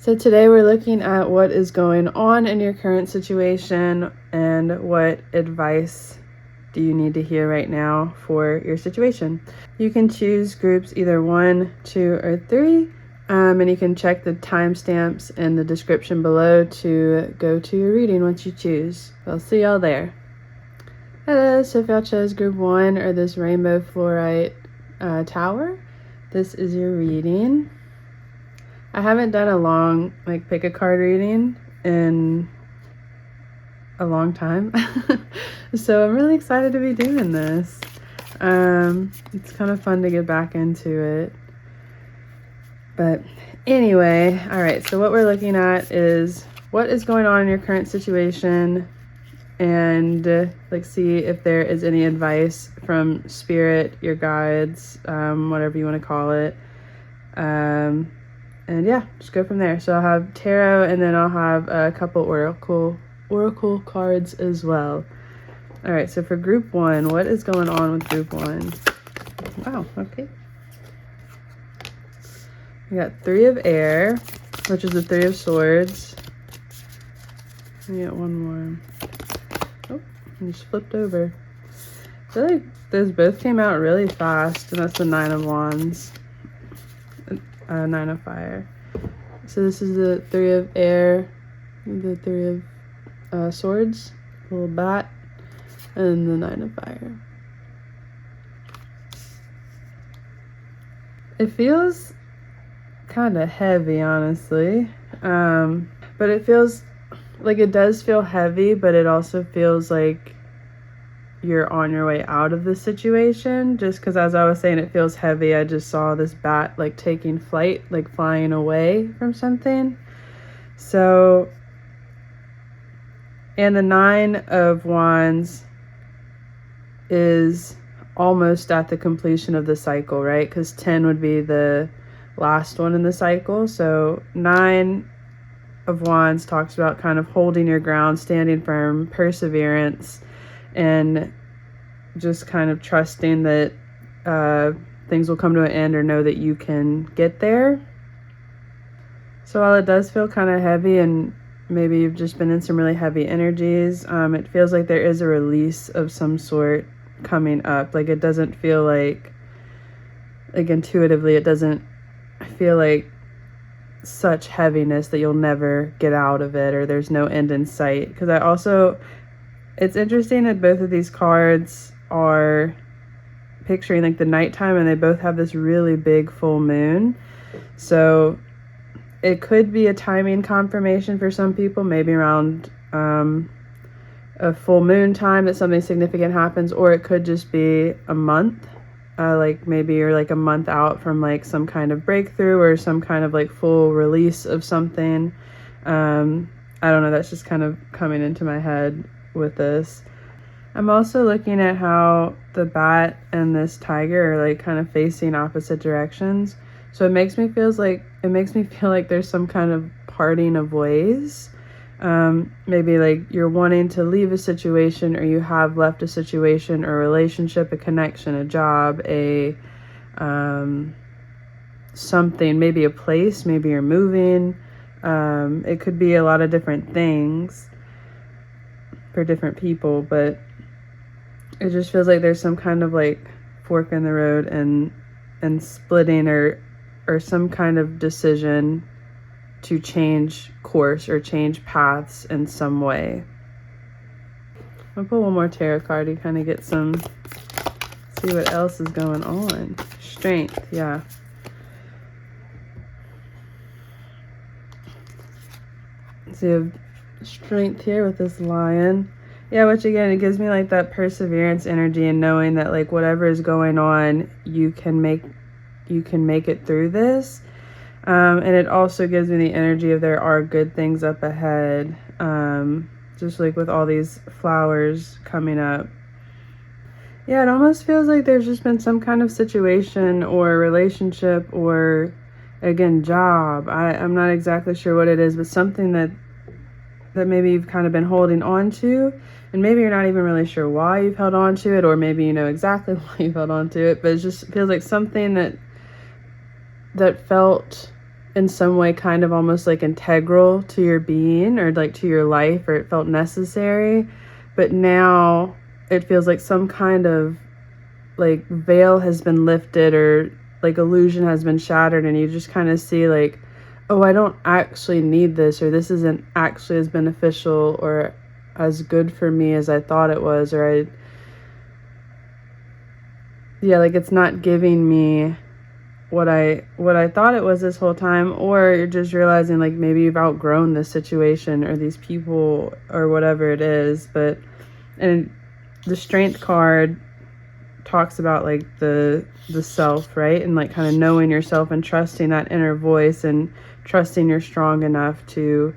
So today we're looking at what is going on in your current situation and what advice do you need to hear right now for your situation. You can choose groups either 1, 2, or 3, and you can check the timestamps in the description below to go to your reading once you choose. I'll see y'all there. Hello, so if y'all chose group 1 or this rainbow Flourite tower, this is your reading. I haven't done a long pick a card reading in a long time. So I'm really excited to be doing this. It's kind of fun to get back into it. But anyway, all right, so what we're looking at is what is going on in your current situation and see if there is any advice from spirit, your guides, whatever you want to call it. And yeah, just go from there. So I'll have tarot and then I'll have a couple oracle cards as well. All right, so for group 1, what is going on with group 1? Wow, okay. We got 3 of air, which is the 3 of swords. We got one more. Oh, I just flipped over. I feel like those both came out really fast, and that's the 9 of wands. 9 of fire. So this is the 3 of air, the 3 of swords, a little bat, and the 9 of fire. It feels kind of heavy, honestly, but it feels like it does feel heavy, but it also feels like you're on your way out of the situation. Just because, as I was saying, it feels heavy, I just saw this bat taking flight, flying away from something. So, and the 9 of wands is almost at the completion of the cycle, right? Because 10 would be the last one in the cycle. So 9 of wands talks about kind of holding your ground, standing firm, perseverance, and just kind of trusting that things will come to an end, or know that you can get there. So while it does feel kind of heavy, and maybe you've just been in some really heavy energies, it feels like there is a release of some sort coming up. It doesn't feel like intuitively, it doesn't feel like such heaviness that you'll never get out of it, or there's no end in sight. Because it's interesting that both of these cards are picturing the nighttime, and they both have this really big full moon. So it could be a timing confirmation for some people, maybe around a full moon time that something significant happens, or it could just be a month. Maybe you're a month out from some kind of breakthrough, or some kind of full release of something. I don't know, that's just kind of coming into my head with this. I'm also looking at how the bat and this tiger are kind of facing opposite directions. So it makes me feel like there's some kind of parting of ways. Maybe you're wanting to leave a situation, or you have left a situation or a relationship, a connection, a job, something, maybe a place, maybe you're moving. It could be a lot of different things for different people, but it just feels like there's some kind of fork in the road and splitting, or some kind of decision to change course or change paths in some way. I'll pull one more tarot card to kind of get see what else is going on. Strength, yeah. So you have strength here with this lion. Yeah, which again, it gives me that perseverance energy, and knowing that whatever is going on, you can make it through this. And it also gives me the energy of there are good things up ahead. Just with all these flowers coming up. Yeah, it almost feels like there's just been some kind of situation or relationship, or again, job. I'm not exactly sure what it is, but something that maybe you've kind of been holding on to, and maybe you're not even really sure why you've held on to it, or maybe you know exactly why you've held on to it, but it just feels like something that felt in some way kind of almost like integral to your being or like to your life, or it felt necessary. But now it feels like some kind of like veil has been lifted, or like illusion has been shattered, and you just kind of see like, oh, I don't actually need this, or this isn't actually as beneficial or as good for me as I thought it was, or like it's not giving me what I thought it was this whole time. Or you're just realizing like maybe you've outgrown this situation or these people or whatever it is. And the Strength card talks about like the self, right? And like kind of knowing yourself and trusting that inner voice and trusting you're strong enough to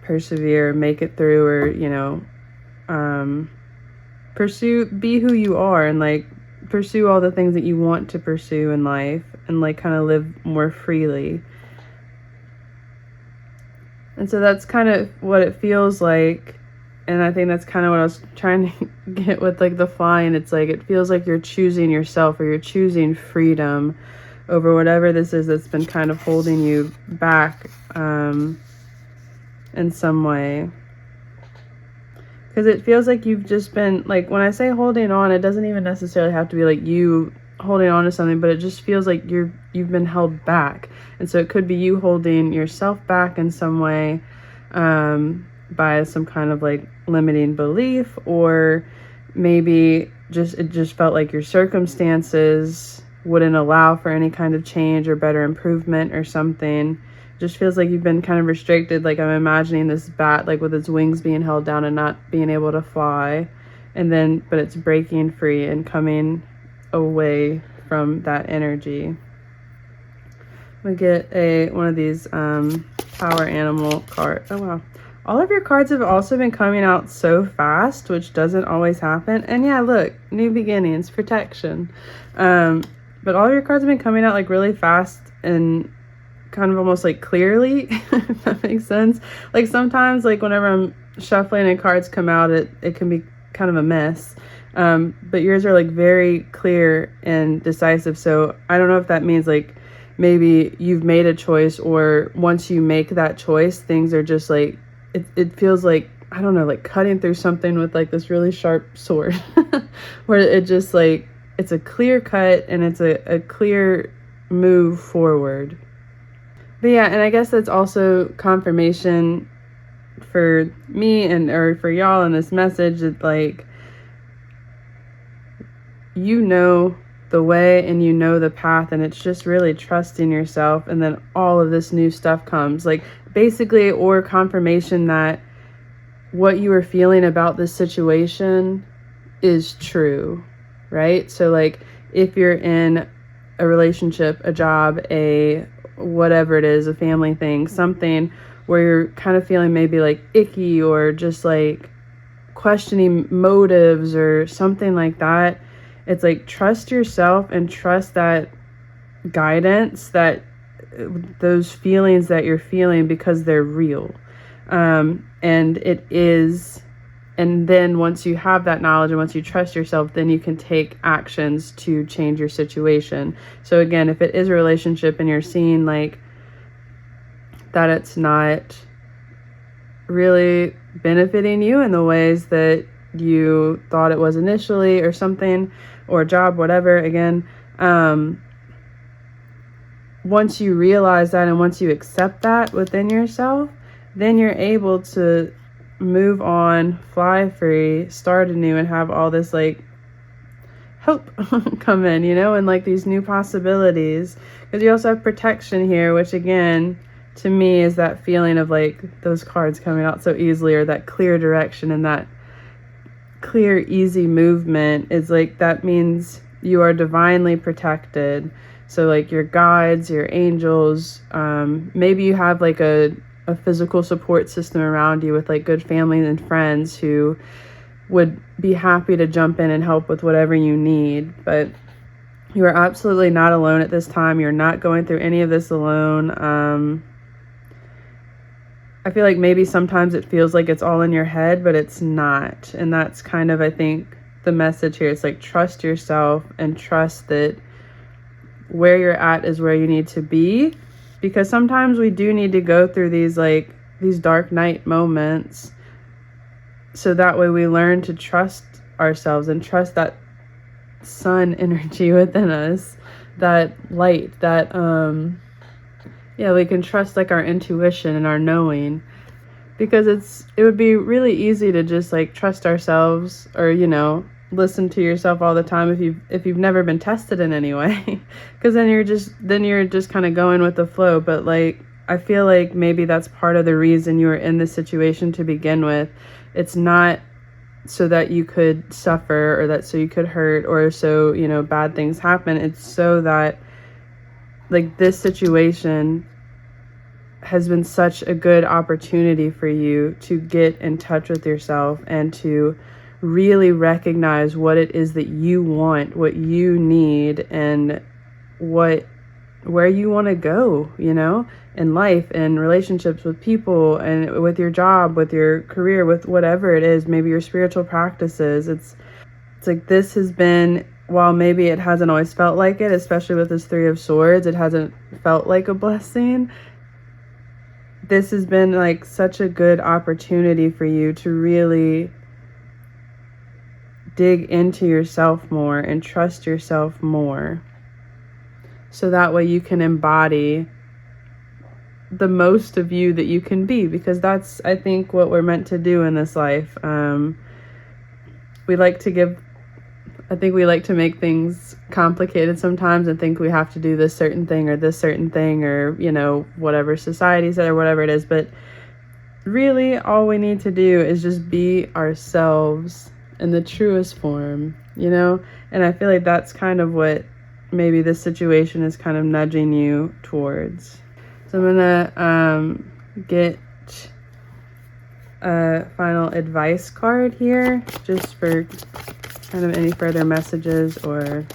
persevere, make it through, or be who you are, and like pursue all the things that you want to pursue in life, and like kind of live more freely. And so that's kind of what it feels like. And I think that's kind of what I was trying to get with like the flying. It's like it feels like you're choosing yourself, or you're choosing freedom over whatever this is that's been kind of holding you back in some way. Because it feels like you've just been, like, when I say holding on, it doesn't even necessarily have to be like you holding on to something, but it just feels like you've been held back. And so it could be you holding yourself back in some way by some kind of like limiting belief, or maybe it just felt like your circumstances wouldn't allow for any kind of change or better improvement or something. Just feels like you've been kind of restricted. Like I'm imagining this bat like with its wings being held down and not being able to fly, but it's breaking free and coming away from that energy. We get one of these power animal cards. Oh wow, all of your cards have also been coming out so fast, which doesn't always happen. And yeah, look, new beginnings, protection. But all of your cards have been coming out like really fast and kind of almost like clearly, if that makes sense. Like sometimes like whenever I'm shuffling and cards come out, it can be kind of a mess. But yours are like very clear and decisive. So I don't know if that means like maybe you've made a choice, or once you make that choice, things are just like, it feels like, I don't know, like cutting through something with like this really sharp sword where it just like, it's a clear cut and it's a clear move forward. But yeah, and I guess that's also confirmation for me or for y'all in this message that like, you know the way and you know the path, and it's just really trusting yourself. And then all of this new stuff comes, like basically, or confirmation that what you were feeling about this situation is true, right? So like if you're in a relationship, a job, whatever it is, a family thing, something where you're kind of feeling maybe like icky or just like questioning motives or something like that, it's like trust yourself and trust that guidance, that those feelings that you're feeling, because they're real. And it is. And then once you have that knowledge and once you trust yourself, then you can take actions to change your situation. So again, if it is a relationship and you're seeing like that it's not really benefiting you in the ways that you thought it was initially, or something, or a job, whatever, again, once you realize that and once you accept that within yourself, then you're able to move on, fly free, start anew, and have all this like hope come in, and like these new possibilities. Because you also have protection here, which again, to me, is that feeling of like those cards coming out so easily, or that clear direction and that clear, easy movement is like, that means you are divinely protected. So like your guides, your angels, maybe you have like a physical support system around you with like good family and friends who would be happy to jump in and help with whatever you need. But you are absolutely not alone at this time. You're not going through any of this alone. I feel like maybe sometimes it feels like it's all in your head, but it's not. And that's kind of, I think, the message here. It's like trust yourself and trust that where you're at is where you need to be, because sometimes we do need to go through these dark night moments, so that way we learn to trust ourselves and trust that sun energy within us, that light, that we can trust like our intuition and our knowing, because it would be really easy to just like trust ourselves, or listen to yourself all the time if you've never been tested in any way, because then you're just kind of going with the flow. But like, I feel like maybe that's part of the reason you were in this situation to begin with. It's not so that you could suffer, or that so you could hurt, or so bad things happen. It's so that like this situation has been such a good opportunity for you to get in touch with yourself and to really recognize what it is that you want, what you need, and where you want to go, in life and relationships with people, and with your job, with your career, with whatever it is, maybe your spiritual practices. It's like this has been, while maybe it hasn't always felt like it, especially with this Three of Swords, it hasn't felt like a blessing. This has been like such a good opportunity for you to really dig into yourself more and trust yourself more, so that way you can embody the most of you that you can be, because that's, I think, what we're meant to do in this life. We like to make things complicated sometimes and think we have to do this certain thing or this certain thing, or whatever society said or whatever it is. But really all we need to do is just be ourselves in the truest form, and I feel like that's kind of what maybe this situation is kind of nudging you towards. So I'm gonna get a final advice card here, just for kind of any further messages or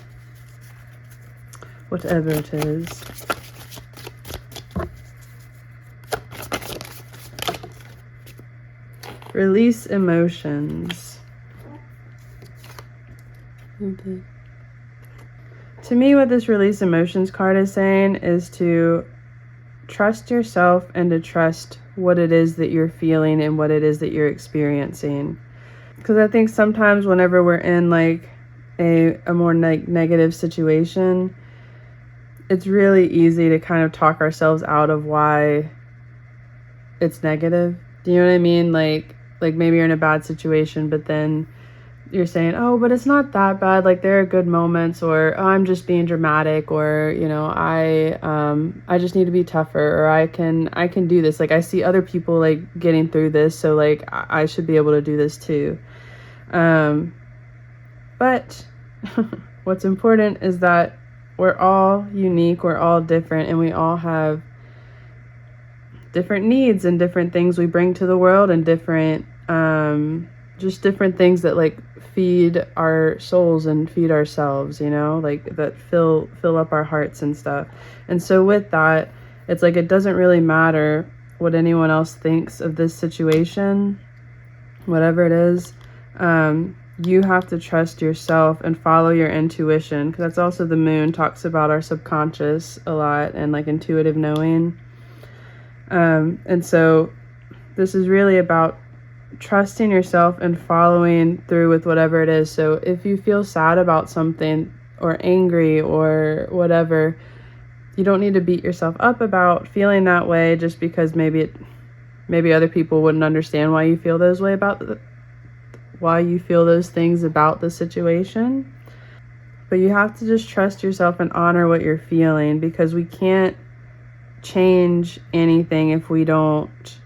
whatever it is. Release emotions. Okay. To me, what this release emotions card is saying is to trust yourself and to trust what it is that you're feeling and what it is that you're experiencing. Because I think sometimes whenever we're in like a more negative situation, it's really easy to kind of talk ourselves out of why it's negative. Do you know what I mean? Like maybe you're in a bad situation, but then you're saying, oh, but it's not that bad, like there are good moments, or oh, I'm just being dramatic, or I just need to be tougher, or I can do this, like I see other people like getting through this, so like I should be able to do this too. But what's important is that we're all unique, we're all different, and we all have different needs and different things we bring to the world, and different just different things that like feed our souls and feed ourselves, like that fill up our hearts and stuff. And so with that, it's like it doesn't really matter what anyone else thinks of this situation, whatever it is. You have to trust yourself and follow your intuition, because that's also the moon talks about our subconscious a lot, and like intuitive knowing. And so this is really about trusting yourself and following through with whatever it is. So if you feel sad about something or angry or whatever, you don't need to beat yourself up about feeling that way, just because maybe other people wouldn't understand why you feel those things about the situation. But you have to just trust yourself and honor what you're feeling, because we can't change anything if we don't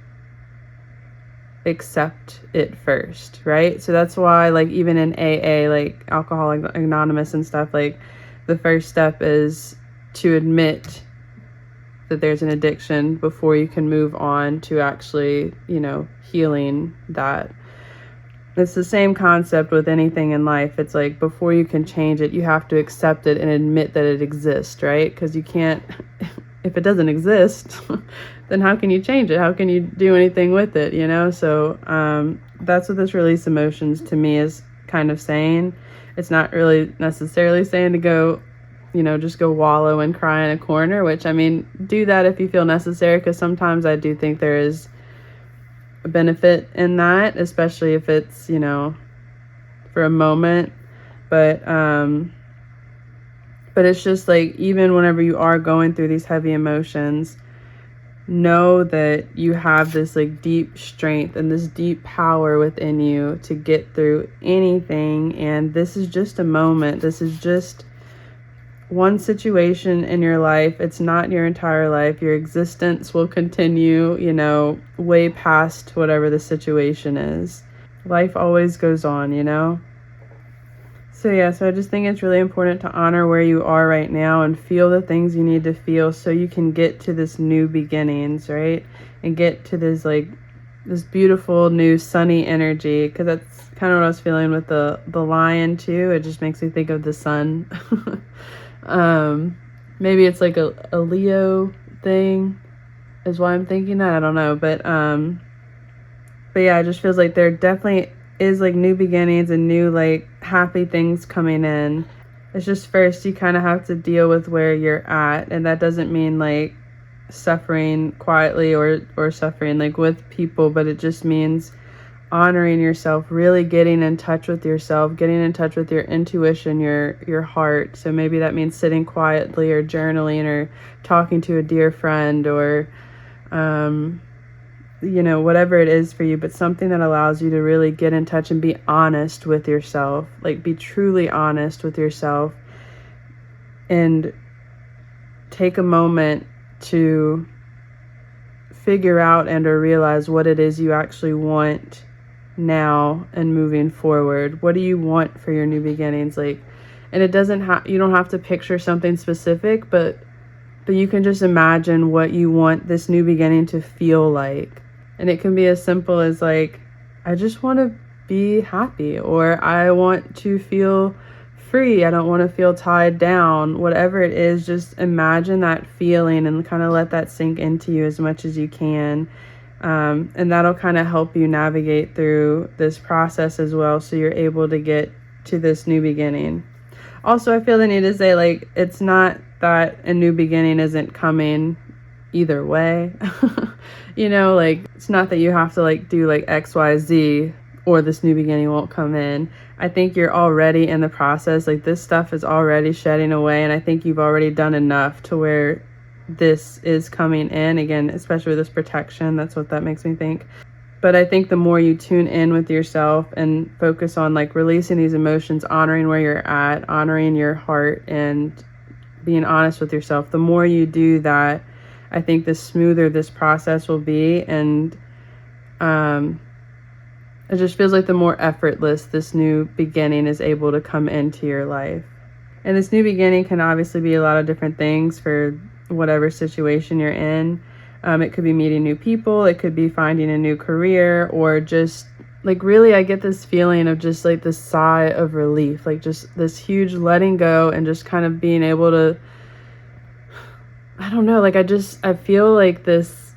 accept it first, right? So that's why, like, even in AA, like Alcoholics Anonymous and stuff, like the first step is to admit that there's an addiction before you can move on to actually, healing that. It's the same concept with anything in life. It's like before you can change it, you have to accept it and admit that it exists, right? Because you can't, if it doesn't exist, then how can you change it? How can you do anything with it, So that's what this release emotions to me is kind of saying. It's not really necessarily saying to go you know, just go wallow and cry in a corner, which, I mean, do that if you feel necessary, because sometimes I do think there is a benefit in that, especially if it's, you know, for a moment. But it's just like, even whenever you are going through these heavy emotions, know that you have this like deep strength and this deep power within you to get through anything. And this is just a moment. This is just one situation in your life. It's not your entire life. Your existence will continue, you know, way past whatever the situation is. Life always goes on, you know? So yeah, so I just think it's really important to honor where you are right now and feel the things you need to feel so you can get to this new beginnings, right? And get to this like this beautiful new sunny energy, because that's kind of what I was feeling with the lion too. It just makes me think of the sun. Maybe it's like a Leo thing is why I'm thinking that. I don't know, but yeah, it just feels like there definitely is like new beginnings and new like happy things coming in. It's just first you kind of have to deal with where you're at, and that doesn't mean like suffering quietly or suffering like with people, but it just means honoring yourself, really getting in touch with yourself, getting in touch with your intuition, your heart. So maybe that means sitting quietly or journaling or talking to a dear friend or you know, whatever it is for you, but something that allows you to really get in touch and be honest with yourself, like be truly honest with yourself, and take a moment to figure out and or realize what it is you actually want now and moving forward. What do you want for your new beginnings? Like, and it doesn't you don't have to picture something specific, but you can just imagine what you want this new beginning to feel like. And it can be as simple as like, I just want to be happy, or I want to feel free. I don't want to feel tied down. Whatever it is, just imagine that feeling and kind of let that sink into you as much as you can. And that'll kind of help you navigate through this process as well, so you're able to get to this new beginning. Also, I feel the need to say, like, it's not that a new beginning isn't coming either way. You know, like, it's not that you have to like do like XYZ or this new beginning won't come in. I think you're already in the process. Like, this stuff is already shedding away, and I think you've already done enough to where this is coming in again, especially with this protection. That's what that makes me think. But I think the more you tune in with yourself and focus on like releasing these emotions, honoring where you're at, honoring your heart, and being honest with yourself, the more you do that, I think the smoother this process will be. And it just feels like the more effortless this new beginning is able to come into your life. And this new beginning can obviously be a lot of different things for whatever situation you're in. It could be meeting new people, it could be finding a new career, or just like, really, I get this feeling of just like this sigh of relief, like just this huge letting go and just kind of being able to, I don't know, like I feel like this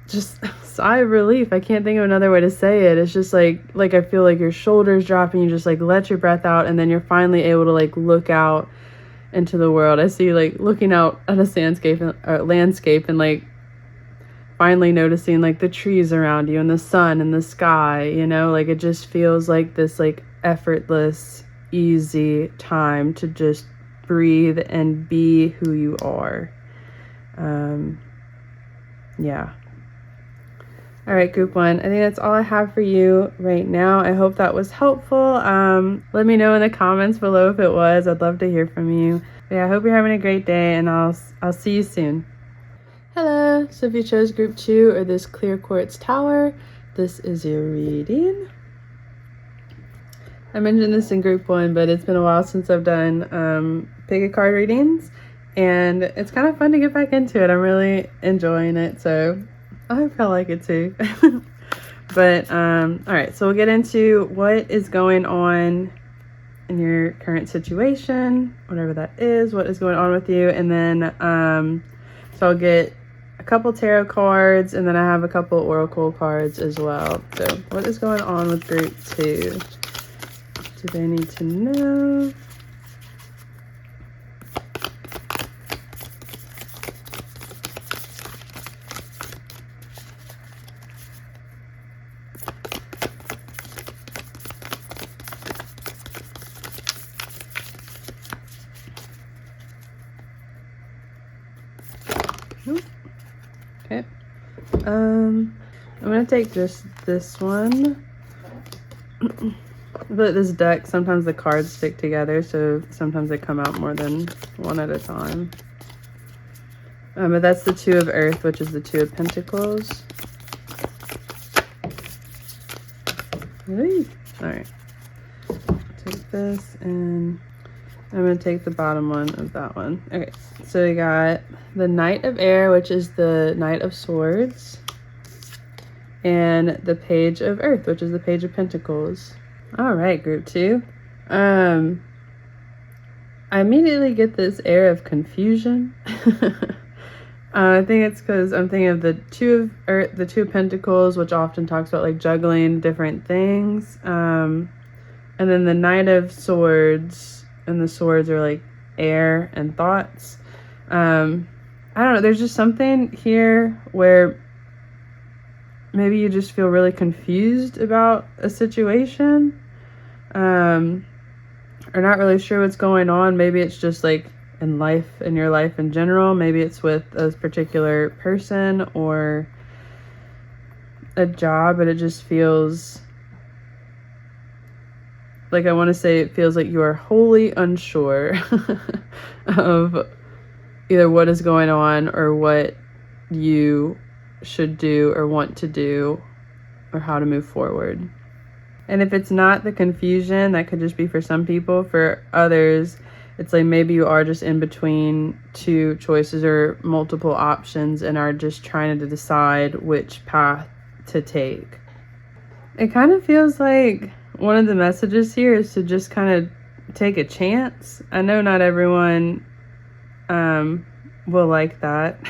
just sigh of relief. I can't think of another way to say it. It's just like I feel like your shoulders drop and you just like let your breath out, and then you're finally able to like look out into the world. I see you like looking out at a landscape and like finally noticing like the trees around you and the sun and the sky, you know, like it just feels like this like effortless, easy time to just breathe and be who you are. Yeah. All right, group one, I think that's all I have for you right now. I hope that was helpful. Let me know in the comments below if it was. I'd love to hear from you. But yeah, I hope you're having a great day, and I'll see you soon. Hello. So if you chose group 2 or this clear quartz tower, this is your reading. I mentioned this in group 1, but it's been a while since I've done pick a card readings, and it's kind of fun to get back into it. I'm really enjoying it, so I hope y'all like it too. But all right, so we'll get into what is going on in your current situation, whatever that is, what is going on with you. And then so I'll get a couple tarot cards, and then I have a couple oracle cards as well. So what is going on with group 2? Do they need to know? Okay. I'm gonna take just this one. But this deck, sometimes the cards stick together, so sometimes they come out more than one at a time. But that's the Two of Earth, which is the Two of Pentacles. Alright. Take this, and I'm going to take the bottom one of that one. Okay, so we got the Knight of Air, which is the Knight of Swords. And the Page of Earth, which is the Page of Pentacles. Alright, group 2. I immediately get this air of confusion. I think it's because I'm thinking of the Two of Earth, the Two of Pentacles, which often talks about like juggling different things. And then the Knight of Swords, and the swords are like air and thoughts. I don't know, there's just something here where maybe you just feel really confused about a situation, or not really sure what's going on. Maybe it's just like in life, in your life in general. Maybe it's with a particular person or a job, but it just feels like, I want to say it feels like you are wholly unsure of either what is going on or what you should do or want to do or how to move forward. And if it's not the confusion, that could just be for some people. For others, it's like maybe you are just in between two choices or multiple options and are just trying to decide which path to take. It kind of feels like one of the messages here is to just kind of take a chance. I know not everyone will like that.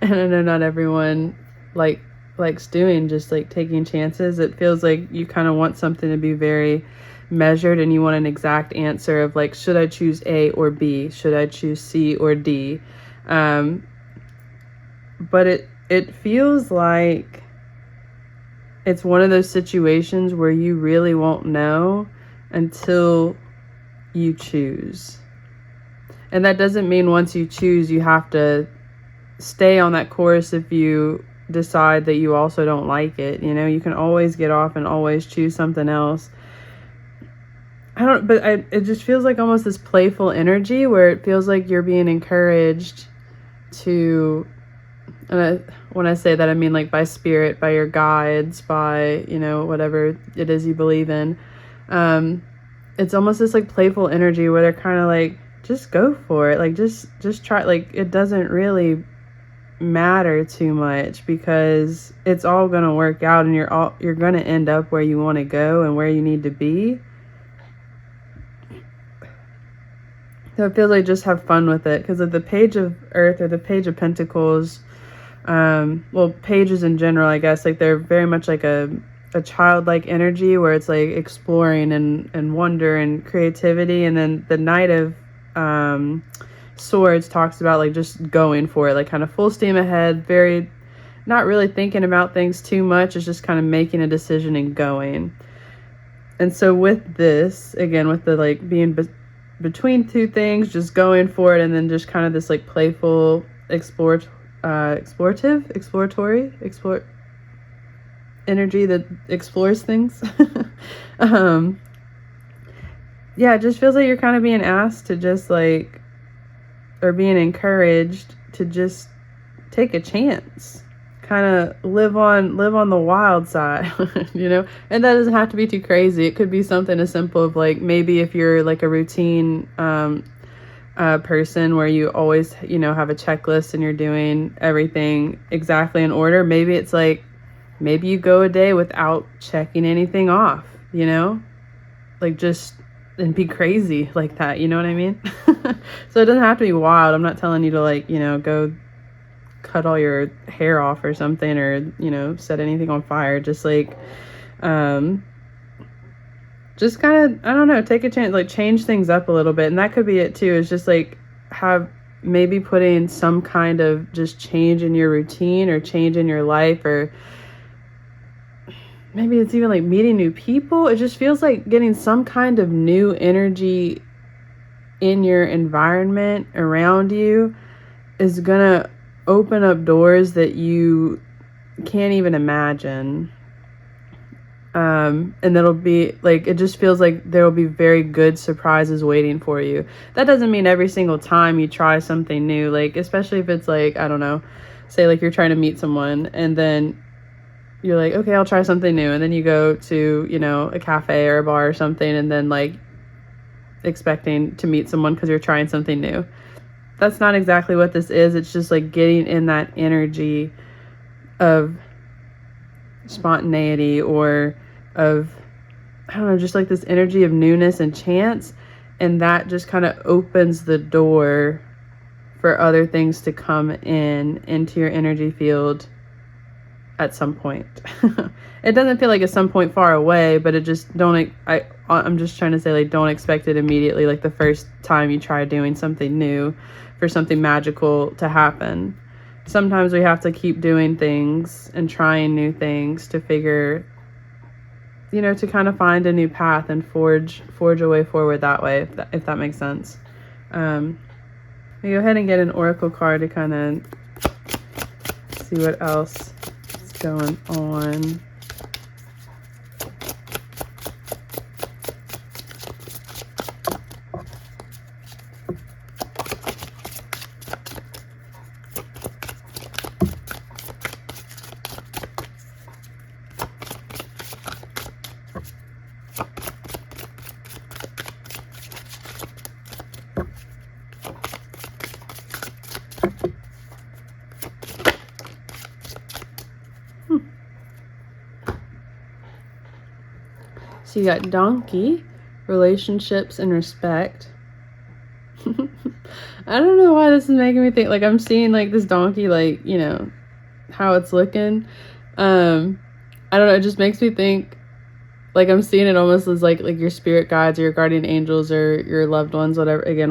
And I know not everyone likes doing just like taking chances. It feels like you kind of want something to be very measured and you want an exact answer of like, should I choose A or B? Should I choose C or D? But it feels like it's one of those situations where you really won't know until you choose. And that doesn't mean once you choose, you have to stay on that course if you decide that you also don't like it. You know, you can always get off and always choose something else. It just feels like almost this playful energy where it feels like you're being encouraged to, when I say that, I mean like by spirit, by your guides, by, you know, whatever it is you believe in. It's almost this like playful energy where they're kind of like, just go for it. Like, just try. Like, it doesn't really matter too much because it's all going to work out and you're going to end up where you want to go and where you need to be. So it feels like just have fun with it, because of the Page of Earth or the Page of Pentacles, well, pages in general, I guess, like they're very much like a childlike energy where it's like exploring and wonder and creativity. And then the Knight of Swords talks about like just going for it, like kind of full steam ahead, very not really thinking about things too much. It's just kind of making a decision and going. And so with this, again, with the like being between two things, just going for it, and then just kind of this like playful exploratory energy that explores things. Yeah, it just feels like you're kind of being asked to just like, or being encouraged to just take a chance, kind of live on the wild side. You know, and that doesn't have to be too crazy. It could be something as simple of like, maybe if you're like a routine person where you always, you know, have a checklist and you're doing everything exactly in order, maybe it's like, maybe you go a day without checking anything off, you know, like just, and be crazy like that, you know what I mean? So it doesn't have to be wild. I'm not telling you to like, you know, go cut all your hair off or something, or, you know, set anything on fire. Just like just kind of, I don't know, take a chance, like change things up a little bit. And that could be it too, is just like have maybe putting some kind of just change in your routine or change in your life, or maybe it's even like meeting new people. It just feels like getting some kind of new energy in your environment around you is gonna open up doors that you can't even imagine. And it'll be like, it just feels like there will be very good surprises waiting for you. That doesn't mean every single time you try something new, like, especially if it's like, I don't know, say like you're trying to meet someone and then you're like, okay, I'll try something new. And then you go to, you know, a cafe or a bar or something, and then like expecting to meet someone because you're trying something new. That's not exactly what this is. It's just like getting in that energy of spontaneity, or of, I don't know, just like this energy of newness and chance. And that just kind of opens the door for other things to come into your energy field at some point. It doesn't feel like it's some point far away, but it just I'm just trying to say, like, don't expect it immediately, like the first time you try doing something new, for something magical to happen. Sometimes we have to keep doing things and trying new things to figure, you know, to kind of find a new path and forge a way forward that way, if that makes sense. We go ahead and get an oracle card to kind of see what else is going on. So you got donkey, relationships, and respect. I don't know why this is making me think, like, I'm seeing like this donkey, like, you know, how it's looking. I don't know, it just makes me think, like, I'm seeing it almost as like your spirit guides or your guardian angels or your loved ones, whatever, again,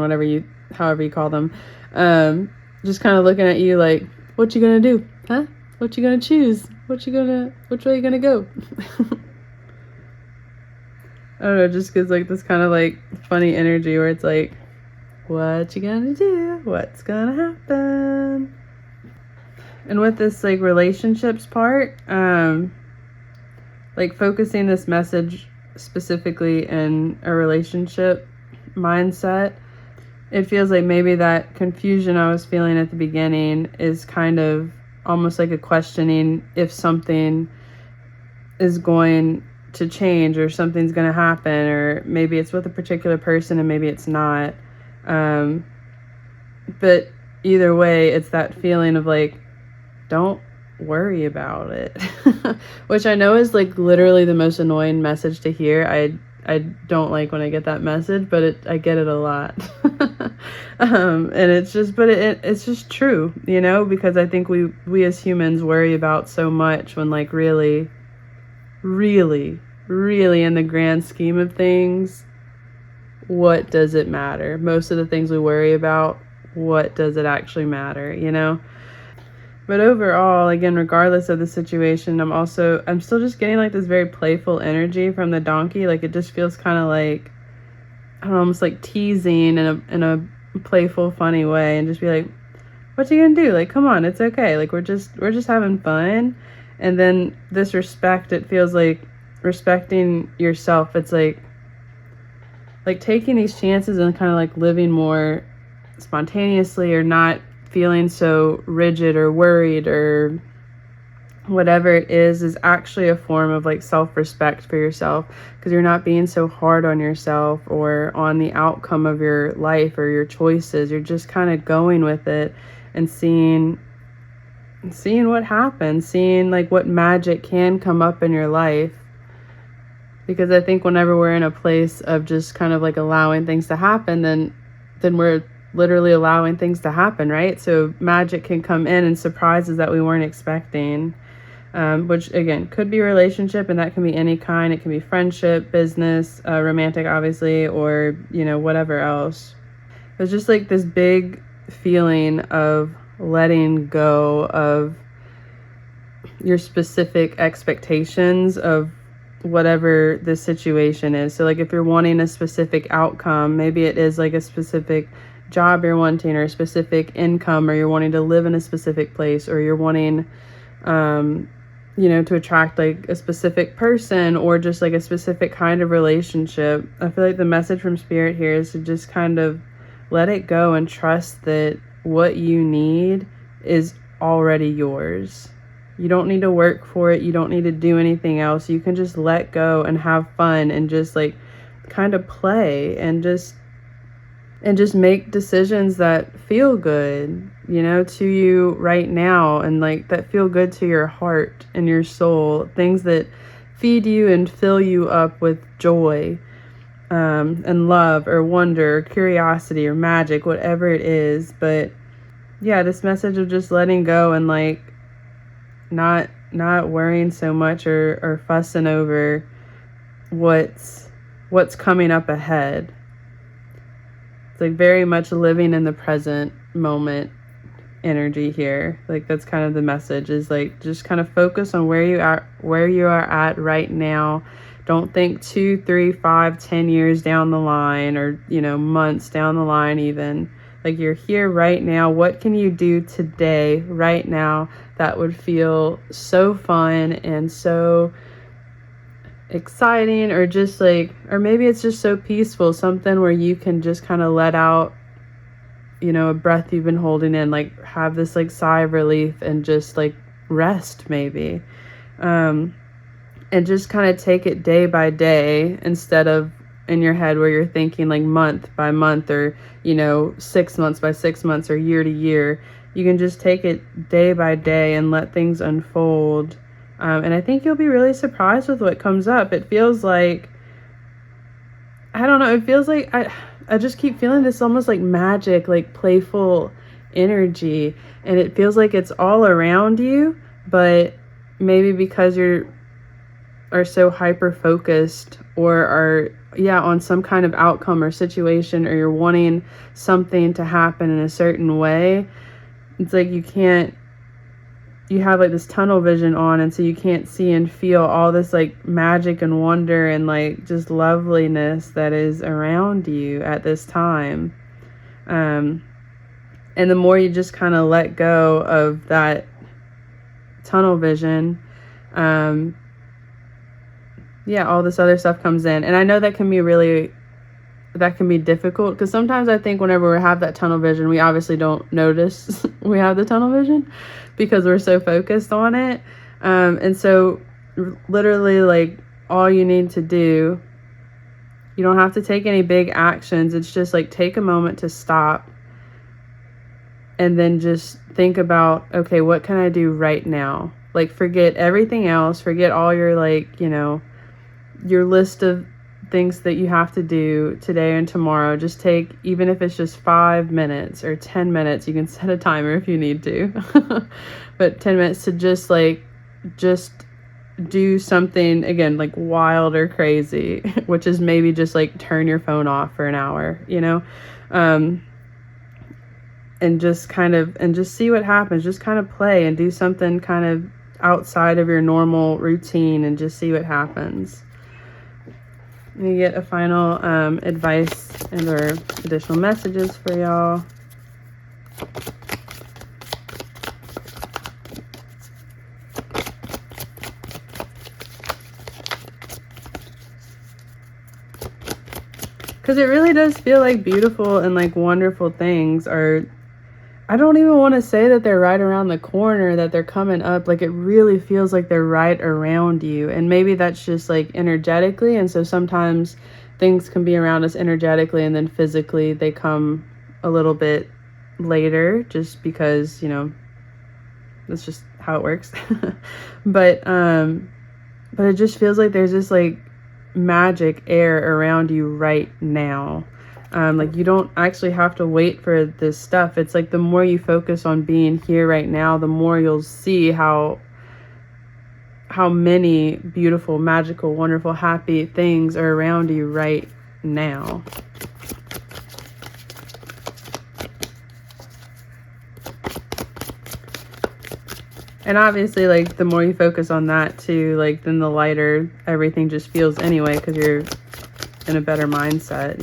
however you call them, just kind of looking at you like, what you gonna do, huh? What you gonna choose? Which way you gonna go? I don't know, just gives like this kind of like funny energy where it's like, what you gonna do? What's gonna happen? And with this like relationships part, like focusing this message specifically in a relationship mindset, it feels like maybe that confusion I was feeling at the beginning is kind of almost like a questioning if something is going to change or something's going to happen, or maybe it's with a particular person and maybe it's not. But either way, it's that feeling of like, don't worry about it. Which I know is like literally the most annoying message to hear. I don't like when I get that message, but I get it a lot. And it's just, but it's just true, you know, because I think we as humans worry about so much when, like, really in the grand scheme of things, what does it matter? Most of the things we worry about, what does it actually matter, you know? But overall, again, regardless of the situation, I'm still just getting like this very playful energy from the donkey. Like, it just feels kind of like, I don't know, almost like teasing in a playful, funny way, and just be like, what you gonna do? Like, come on, it's okay. Like, we're just having fun. And then this respect, it feels like respecting yourself. It's like taking these chances and kind of like living more spontaneously, or not feeling so rigid or worried or whatever it is actually a form of like self-respect for yourself, because you're not being so hard on yourself or on the outcome of your life or your choices. You're just kind of going with it and seeing what happens, seeing like what magic can come up in your life. Because I think whenever we're in a place of just kind of like allowing things to happen, then we're literally allowing things to happen, right? So magic can come in and surprises that we weren't expecting, which again could be a relationship, and that can be any kind. It can be friendship, business, romantic, obviously, or, you know, whatever else. It's just like this big feeling of letting go of your specific expectations of whatever the situation is. So like if you're wanting a specific outcome, maybe it is like a specific job you're wanting, or a specific income, or you're wanting to live in a specific place, or you're wanting to attract like a specific person, or just like a specific kind of relationship. I feel like the message from Spirit here is to just kind of let it go and trust that what you need is already yours. You don't need to work for it. You don't need to do anything else. You can just let go and have fun and just like kind of play and just make decisions that feel good, to you right now, and like that feel good to your heart and your soul, things that feed you and fill you up with joy, and love or wonder or curiosity or magic, whatever it is. But yeah, this message of just letting go and like not worrying so much or fussing over what's coming up ahead. It's like very much living in the present moment energy here. Like that's kind of the message, is like just kind of focus on where you are at right now. Don't think 2, 3, 5, 10 years down the line, or months down the line even. Like you're here right now. What can you do today, right now, that would feel so fun and so exciting, or just like, or maybe it's just so peaceful, something where you can just kind of let out, a breath you've been holding in, like have this like sigh of relief and just like rest maybe, and just kind of take it day by day, instead of in your head where you're thinking like month by month, or 6 months by 6 months, or year to year. You can just take it day by day and let things unfold. And I think you'll be really surprised with what comes up. It feels like, I don't know, it feels like I just keep feeling this almost like magic, like playful energy. And it feels like it's all around you, but maybe because are so hyper focused, or are on some kind of outcome or situation, or you're wanting something to happen in a certain way, it's like you have like this tunnel vision on, and so you can't see and feel all this like magic and wonder and like just loveliness that is around you at this time. And the more you just kind of let go of that tunnel vision, all this other stuff comes in. And I know that can be difficult, because sometimes I think whenever we have that tunnel vision, we obviously don't notice we have the tunnel vision because we're so focused on it. And so literally, like, all you need to do, you don't have to take any big actions. It's just like take a moment to stop and then just think about, okay, what can I do right now? Like, forget everything else, forget all your like, your list of things that you have to do today and tomorrow. Just take, even if it's just 5 minutes or 10 minutes, you can set a timer if you need to, but 10 minutes to just do something, again, like wild or crazy, which is maybe just like turn your phone off for an hour, and just see what happens. Just kind of play and do something kind of outside of your normal routine and just see what happens. Let me get a final advice and or additional messages for y'all. Because it really does feel like beautiful and like wonderful things are, I don't even want to say that they're right around the corner, that they're coming up. Like, it really feels like they're right around you. And maybe that's just like energetically. And so sometimes things can be around us energetically, and then physically they come a little bit later, just because, that's just how it works. But it just feels like there's this like magic air around you right now. Like, you don't actually have to wait for this stuff. It's like the more you focus on being here right now, the more you'll see how many beautiful, magical, wonderful, happy things are around you right now. And obviously, like, the more you focus on that too, like, then the lighter everything just feels anyway, because you're in a better mindset,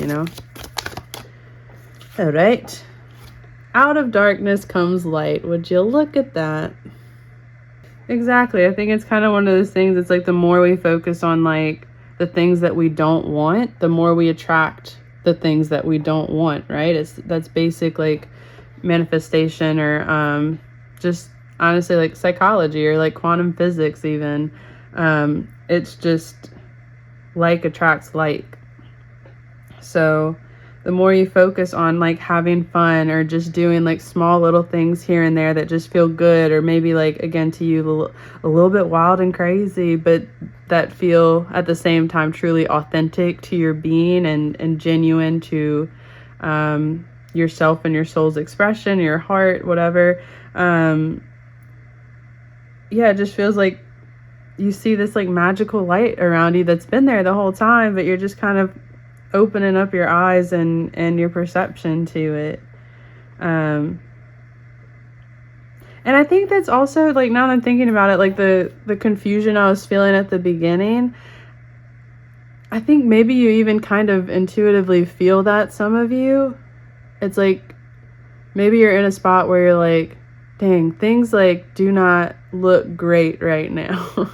All right. Out of darkness comes light. Would you look at that? Exactly. I think it's kind of one of those things. It's like the more we focus on like the things that we don't want, the more we attract the things that we don't want, right? That's basic like manifestation, or just honestly like psychology, or like quantum physics even. It's just like attracts like. So the more you focus on like having fun, or just doing like small little things here and there that just feel good, or maybe like, again, to you a little bit wild and crazy, but that feel at the same time truly authentic to your being, and genuine to yourself and your soul's expression, your heart, whatever. It just feels like you see this like magical light around you that's been there the whole time, but you're just kind of opening up your eyes and your perception to it. And I think that's also, like, now that I'm thinking about it, like the confusion I was feeling at the beginning, I think maybe you even kind of intuitively feel that, some of you. It's like maybe you're in a spot where you're like, dang, things like do not look great right now.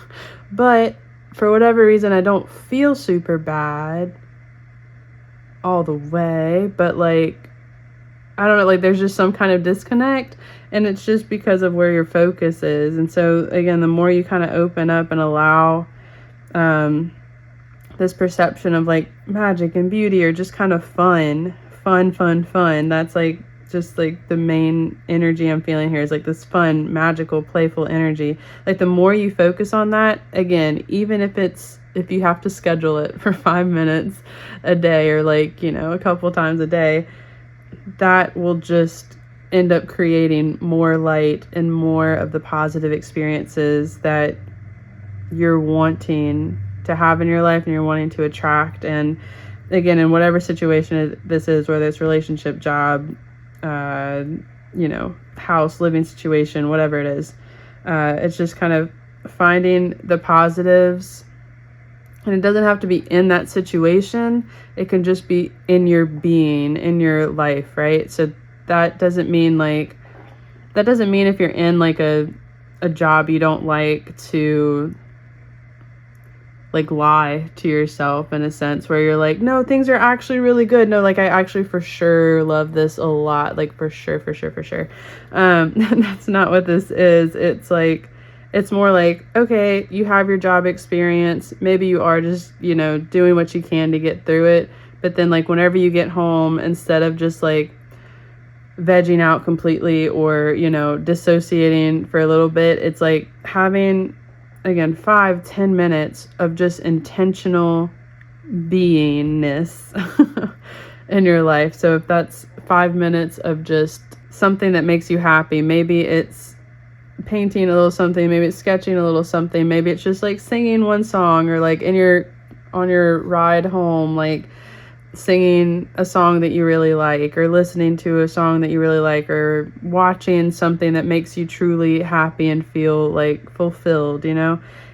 But for whatever reason, I don't feel super bad all the way, but like, I don't know, like there's just some kind of disconnect, and it's just because of where your focus is. And so again, the more you kind of open up and allow this perception of like magic and beauty, or just kind of fun, that's like just like the main energy I'm feeling here, is like this fun, magical, playful energy. Like the more you focus on that, again, even if you have to schedule it for 5 minutes a day, or like, a couple times a day, that will just end up creating more light and more of the positive experiences that you're wanting to have in your life, and you're wanting to attract. And again, in whatever situation this is, whether it's relationship, job, house, living situation, whatever it is, it's just kind of finding the positives. And it doesn't have to be in that situation. It can just be in your being, in your life, right? So that doesn't mean if you're in like a job you don't like, to like lie to yourself in a sense, where you're like, no, things are actually really good. No, like I actually for sure love this a lot. Like for sure. That's not what this is. It's like, it's more like, okay, you have your job experience. Maybe you are just, doing what you can to get through it. But then like whenever you get home, instead of just like vegging out completely, or, dissociating for a little bit, it's like having, again, 5-10 minutes of just intentional beingness in your life. So if that's 5 minutes of just something that makes you happy, maybe it's painting a little something, maybe it's sketching a little something, maybe it's just like singing one song, or like on your ride home, like singing a song that you really like, or listening to a song that you really like, or watching something that makes you truly happy and feel like fulfilled.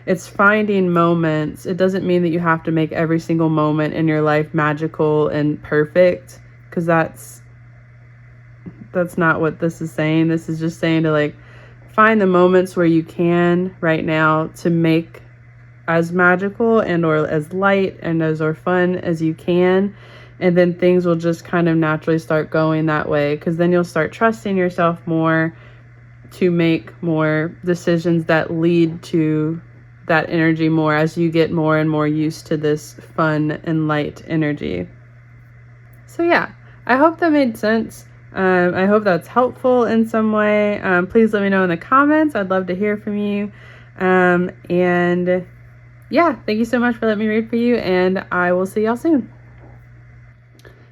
It's finding moments. It doesn't mean that you have to make every single moment in your life magical and perfect, because that's not what this is saying. This is just saying to like find the moments where you can right now to make as magical and or as light and as or fun as you can, and then things will just kind of naturally start going that way, because then you'll start trusting yourself more to make more decisions that lead to that energy more, as you get more and more used to this fun and light energy. So yeah, I hope that made sense. I hope that's helpful in some way. Please let me know in the comments. I'd love to hear from you. And yeah, thank you so much for letting me read for you, and I will see y'all soon.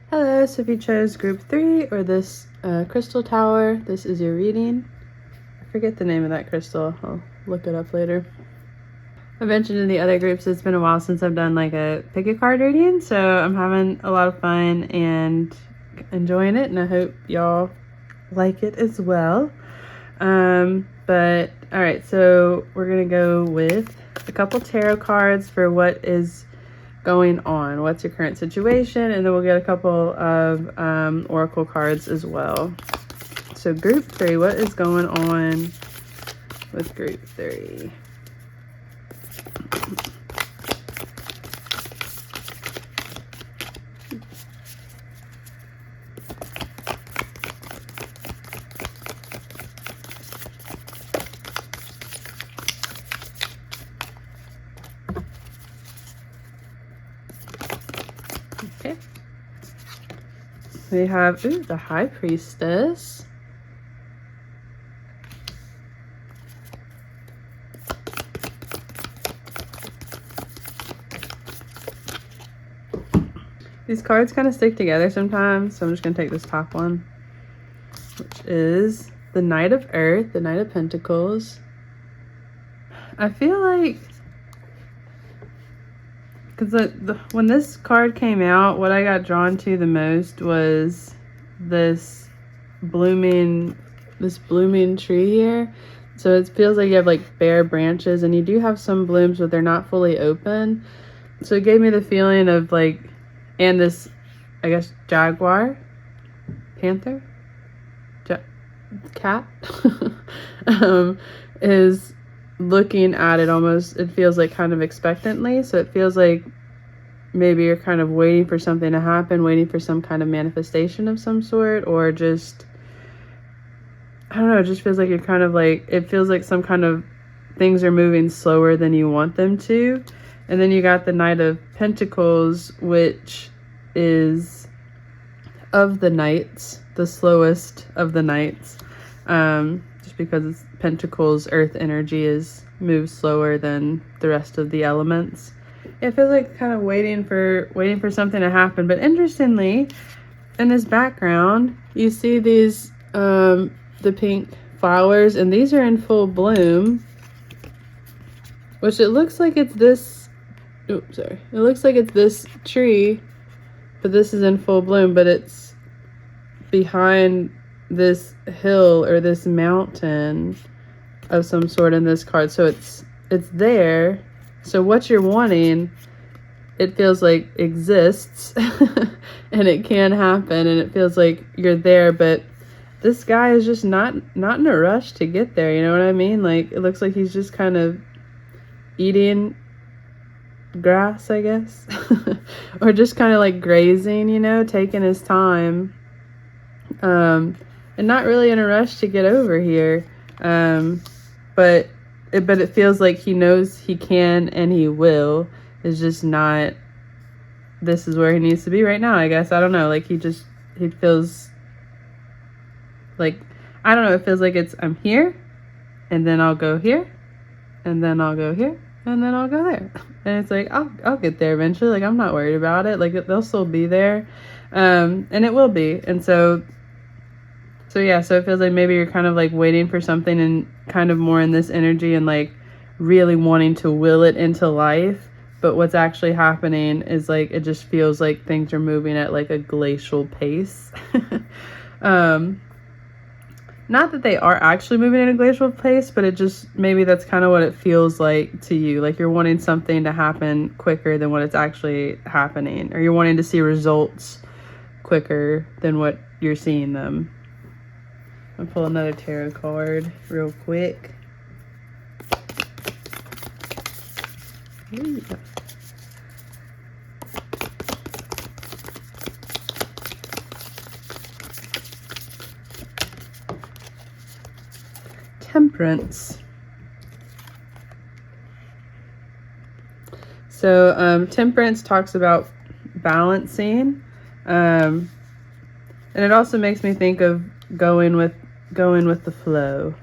Hello, so if you chose group 3 or this crystal tower, this is your reading. I forget the name of that crystal. I'll look it up later. I mentioned in the other groups it's been a while since I've done like a pick a card reading, so I'm having a lot of fun and enjoying it, and I hope y'all like it as well. But all right, so we're gonna go with a couple tarot cards for what is going on? What's your current situation? And then we'll get a couple of oracle cards as well. So group 3, what is going on with group 3? Okay. We have, ooh, the High Priestess. These cards kind of stick together sometimes, so I'm just going to take this top one, which is the Knight of Earth, the Knight of Pentacles. I feel like, because when this card came out, what I got drawn to the most was this blooming tree here. So it feels like you have like bare branches, and you do have some blooms, but they're not fully open. So it gave me the feeling of like, and this, I guess, jaguar, panther, cat, is looking at it almost, it feels like kind of expectantly. So it feels like maybe you're kind of waiting for something to happen, waiting for some kind of manifestation of some sort, or just, I don't know, it just feels like you're kind of like, it feels like some kind of things are moving slower than you want them to. And then you got the Knight of Pentacles, which is of the knights, the slowest of the knights. Just because it's Pentacles, earth energy moves slower than the rest of the elements. It feels like kind of waiting for something to happen. But interestingly, in this background, you see these the pink flowers, and these are in full bloom, which it looks like it's this. Oops, sorry. It looks like it's this tree, but this is in full bloom, but it's behind this hill or this mountain of some sort in this card. So it's there. So what you're wanting, it feels like exists and it can happen, and it feels like you're there, but this guy is just not in a rush to get there. You know what I mean? Like, it looks like he's just kind of eating grass, I guess, or just kind of like grazing, you know, taking his time, and not really in a rush to get over here, but it feels like he knows he can and he will. It's just not, this is where he needs to be right now, I guess. I don't know, like he feels like, I don't know, it feels like it's, I'm here, and then I'll go here, and then I'll go here, and then I'll go there. And it's like, I'll get there eventually. Like, I'm not worried about it. Like, they'll still be there. And it will be. And so yeah, so it feels like maybe you're kind of like waiting for something, and kind of more in this energy, and like really wanting to will it into life. But what's actually happening is like, it just feels like things are moving at like a glacial pace. Not that they are actually moving at a glacial pace, but it just, maybe that's kind of what it feels like to you. Like you're wanting something to happen quicker than what it's actually happening. Or you're wanting to see results quicker than what you're seeing them. I'll pull another tarot card real quick. Ooh. Temperance. So temperance talks about balancing, and it also makes me think of going with the flow.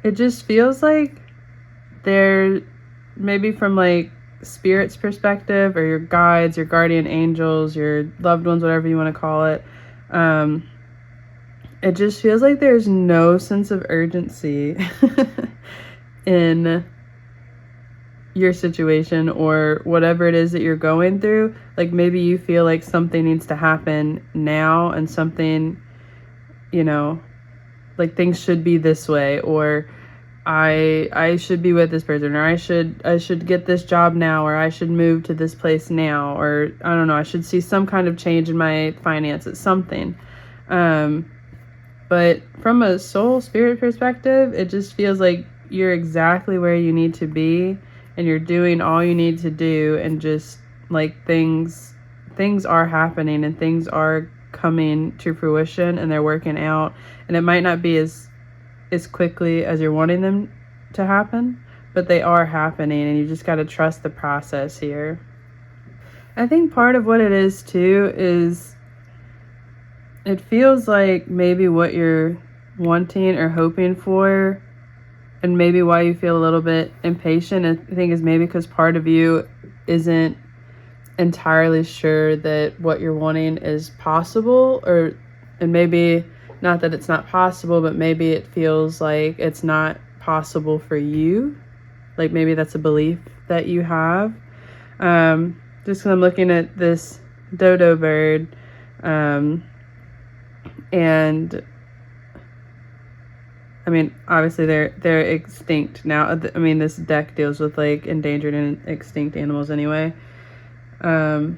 It just feels like there, maybe from like spirit's perspective, or your guides, your guardian angels, your loved ones, whatever you want to call it, it just feels like there's no sense of urgency in your situation, or whatever it is that you're going through. Like maybe you feel like something needs to happen now, and something, you know, like things should be this way, or I should be with this person, or I should get this job now, or I should move to this place now, or I don't know, I should see some kind of change in my finances, something. But from a soul spirit perspective, it just feels like you're exactly where you need to be, and you're doing all you need to do, and just like things are happening, and things are coming to fruition, and they're working out, and it might not be as quickly as you're wanting them to happen, but they are happening, and you just got to trust the process here. I think part of what it is too is it feels like maybe what you're wanting or hoping for, and maybe why you feel a little bit impatient, I think is maybe because part of you isn't entirely sure that what you're wanting is possible, and maybe not that it's not possible, but maybe it feels like it's not possible for you. Like maybe that's a belief that you have. Just because I'm looking at this dodo bird, and I mean, obviously they're extinct now. I mean, this deck deals with like endangered and extinct animals anyway. But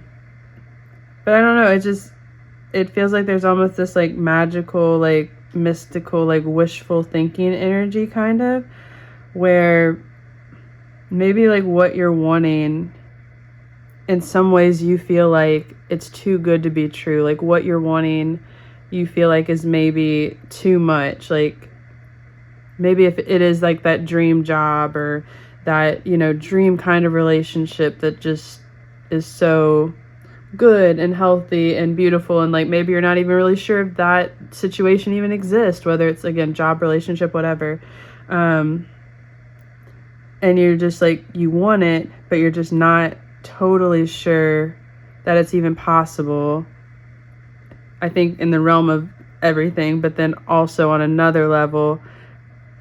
I don't know. It feels like there's almost this like magical, like mystical, like wishful thinking energy kind of, where maybe like what you're wanting, in some ways you feel like it's too good to be true. Like what you're wanting, you feel like is maybe too much. Like maybe if it is like that dream job, or that, you know, dream kind of relationship that just is so good and healthy and beautiful, and like maybe you're not even really sure if that situation even exists, whether it's again job, relationship, whatever, and you're just like, you want it, but you're just not totally sure that it's even possible, I think, in the realm of everything. But then also on another level,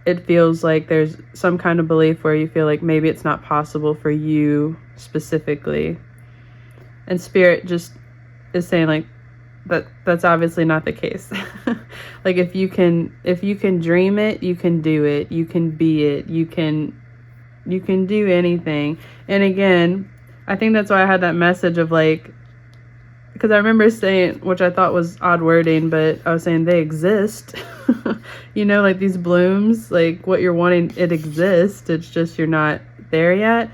it feels like there's some kind of belief where you feel like maybe it's not possible for you specifically. And spirit just is saying like that's obviously not the case. Like if you can dream it, you can do it, you can be it, you can do anything. And again, I think that's why I had that message of like, because I remember saying, which I thought was odd wording, but I was saying they exist. You know, like these blooms, like what you're wanting, it exists, it's just you're not there yet.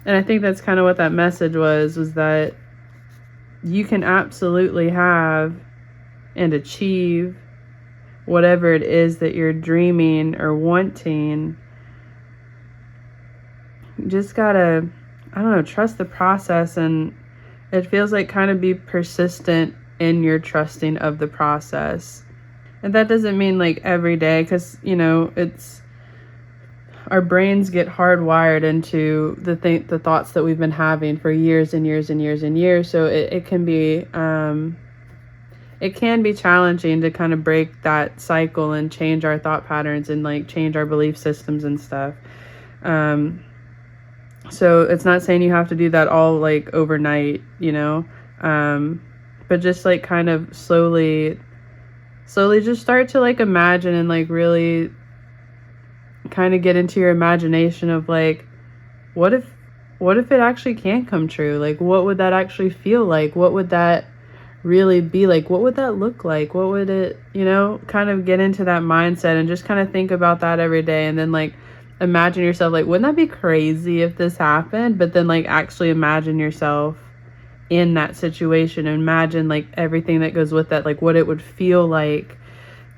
And I think that's kind of what that message was that you can absolutely have and achieve whatever it is that you're dreaming or wanting. You just gotta, I don't know, trust the process. And it feels like kind of be persistent in your trusting of the process. And that doesn't mean like every day, because, you know, it's, our brains get hardwired into the thoughts that we've been having for years and years and years and years. So it can be challenging to kind of break that cycle and change our thought patterns and like change our belief systems and stuff. So it's not saying you have to do that all like overnight, you know, but just like kind of slowly just start to like imagine and like really kind of get into your imagination of like, what if it actually can come true? Like, what would that actually feel like? What would that really be like? What would that look like? What would it, you know, kind of get into that mindset and just kind of think about that every day. And then like imagine yourself like, wouldn't that be crazy if this happened? But then like actually imagine yourself in that situation. Imagine like everything that goes with that, like what it would feel like